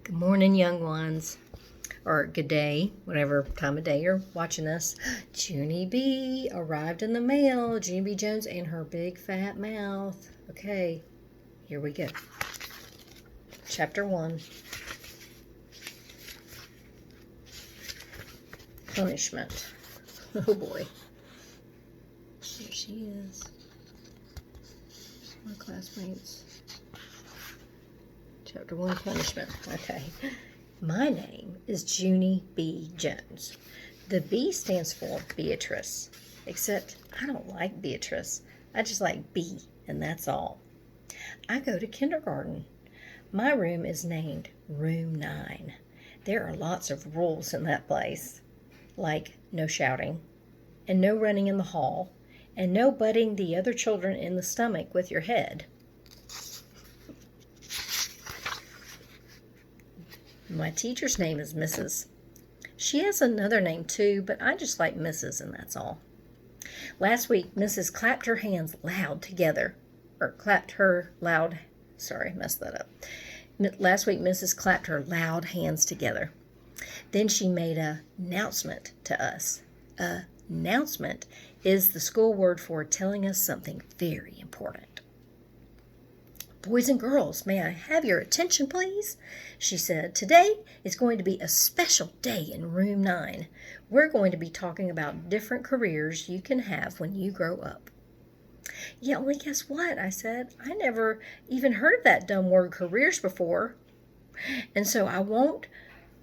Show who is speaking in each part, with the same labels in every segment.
Speaker 1: Good morning, young ones. Or good day, whatever time of day you're watching us. Junie B arrived in the mail. Junie B. Jones and her big fat mouth. Okay, here we go. Chapter 1. Punishment. Oh boy. Here she is. My classmates. Chapter 1, Punishment. Okay. My name is Junie B. Jones. The B stands for Beatrice. Except I don't like Beatrice. I just like B, and that's all. I go to kindergarten. My room is named Room 9. There are lots of rules in that place. Like no shouting, and no running in the hall, and no butting the other children in the stomach with your head. My teacher's name is Mrs. She has another name too, but I just like Mrs. and that's all. Last week, Mrs. clapped her hands loud together. Messed that up. Last week, Mrs. clapped her loud hands together. Then she made an announcement to us. Announcement is the school word for telling us something very important. Boys and girls, may I have your attention, please? She said, today is going to be a special day in Room 9. We're going to be talking about different careers you can have when you grow up. Yeah, only guess what? I said. I never even heard of that dumb word careers before. And so I won't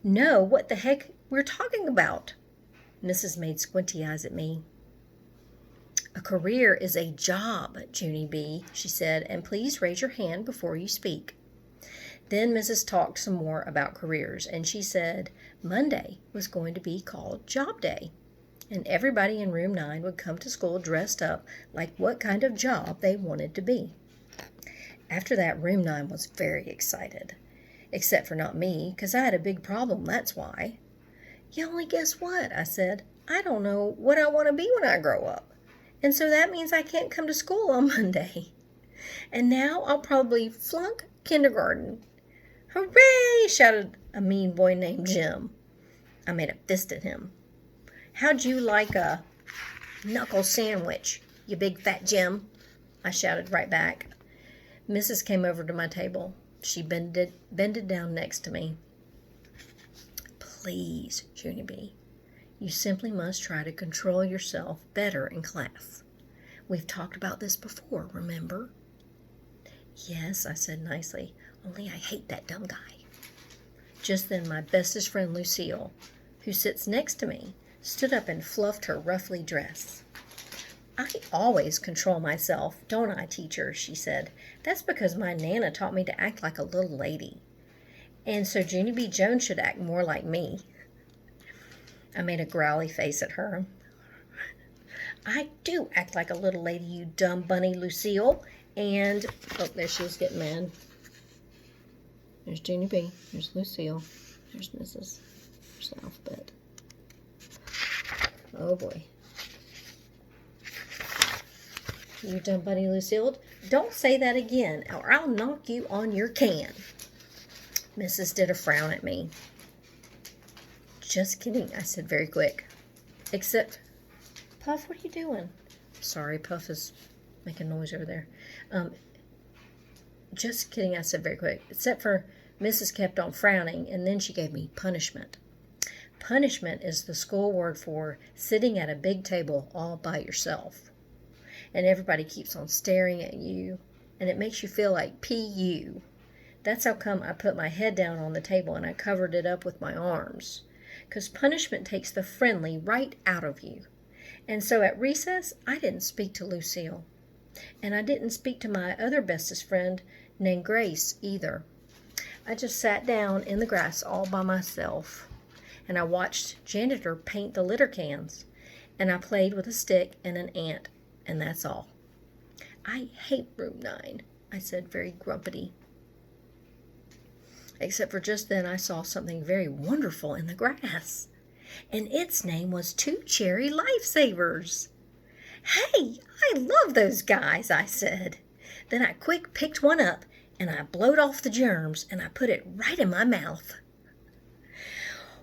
Speaker 1: know what the heck we're talking about. Mrs. made squinty eyes at me. A career is a job, Junie B., she said, and please raise your hand before you speak. Then Mrs. talked some more about careers, and she said Monday was going to be called Job Day, and everybody in Room 9 would come to school dressed up like what kind of job they wanted to be. After that, Room 9 was very excited, except for not me, because I had a big problem, that's why. You only guess what? I said. I don't know what I want to be when I grow up. And so that means I can't come to school on Monday. And now I'll probably flunk kindergarten. Hooray! Shouted a mean boy named Jim. I made a fist at him. How'd you like a knuckle sandwich, you big fat Jim? I shouted right back. Mrs. came over to my table. She bended down next to me. Please, Junie B., you simply must try to control yourself better in class. We've talked about this before, remember? Yes, I said nicely, only I hate that dumb guy. Just then my bestest friend Lucille, who sits next to me, stood up and fluffed her ruffly dress. I always control myself, don't I, teacher? She said. That's because my Nana taught me to act like a little lady. And so Junie B. Jones should act more like me. I made a growly face at her. I do act like a little lady, you dumb bunny, Lucille. And, oh, there she is getting mad. There's Junie B. There's Lucille. There's Mrs. There's the alphabet. Oh, boy. You dumb bunny, Lucille. Don't say that again, or I'll knock you on your can. Mrs. did a frown at me. Just kidding, I said very quick. Except, Puff, what are you doing? Sorry, Puff is making noise over there. Just kidding, I said very quick. Except for Mrs. kept on frowning, and then she gave me punishment. Punishment is the school word for sitting at a big table all by yourself. And everybody keeps on staring at you, and it makes you feel like P.U. That's how come I put my head down on the table and I covered it up with my arms. 'Cause punishment takes the friendly right out of you. And so at recess, I didn't speak to Lucille. And I didn't speak to my other bestest friend named Grace either. I just sat down in the grass all by myself. And I watched janitor paint the litter cans. And I played with a stick and an ant. And that's all. I hate Room 9, I said very grumpily. Except for just then I saw something very wonderful in the grass. And its name was Two Cherry Lifesavers. Hey, I love those guys, I said. Then I quick picked one up and I blowed off the germs, and I put it right in my mouth.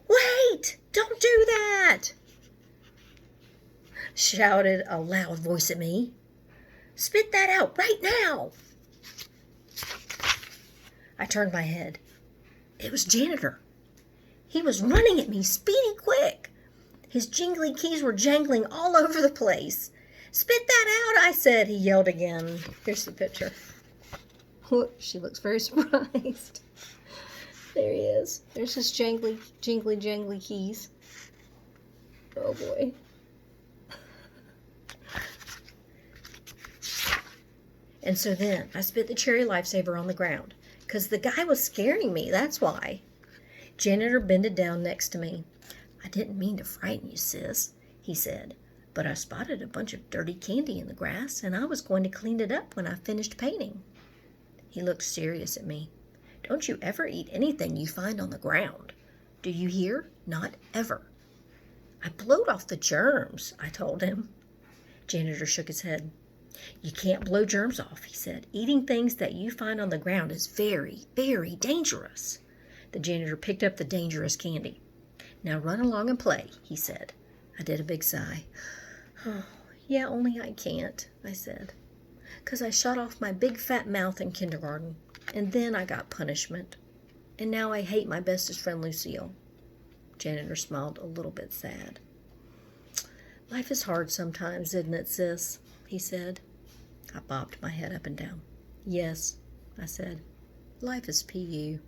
Speaker 1: "Wait! Don't do that!" shouted a loud voice at me. "Spit that out right now!" I turned my head. It was Janitor. He was running at me, speedy quick. His jingly keys were jangling all over the place. "Spit that out," I said. He yelled again. Here's the picture. She looks very surprised. There he is. There's his jingly keys. Oh boy. And so then I spit the cherry lifesaver on the ground, 'cause the guy was scaring me, that's why. Janitor bended down next to me. "I didn't mean to frighten you, sis," he said, "but I spotted a bunch of dirty candy in the grass, and I was going to clean it up when I finished painting." He looked serious at me. "Don't you ever eat anything you find on the ground. Do you hear? Not ever." "I blowed off the germs," I told him. Janitor shook his head. "You can't blow germs off," he said. "Eating things that you find on the ground is very, very dangerous." The janitor picked up the dangerous candy. "Now run along and play," he said. I did a big sigh. "Oh, yeah, only I can't," I said, "'cause I shot off my big fat mouth in kindergarten, and then I got punishment, and now I hate my bestest friend Lucille." Janitor smiled a little bit sad. "Life is hard sometimes, isn't it, sis?" he said. I bobbed my head up and down. "Yes," I said, "life is PU."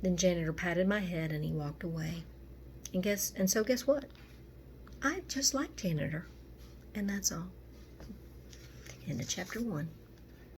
Speaker 1: Then Janitor patted my head and he walked away. And so guess what? I just like Janitor. And that's all. End of chapter 1.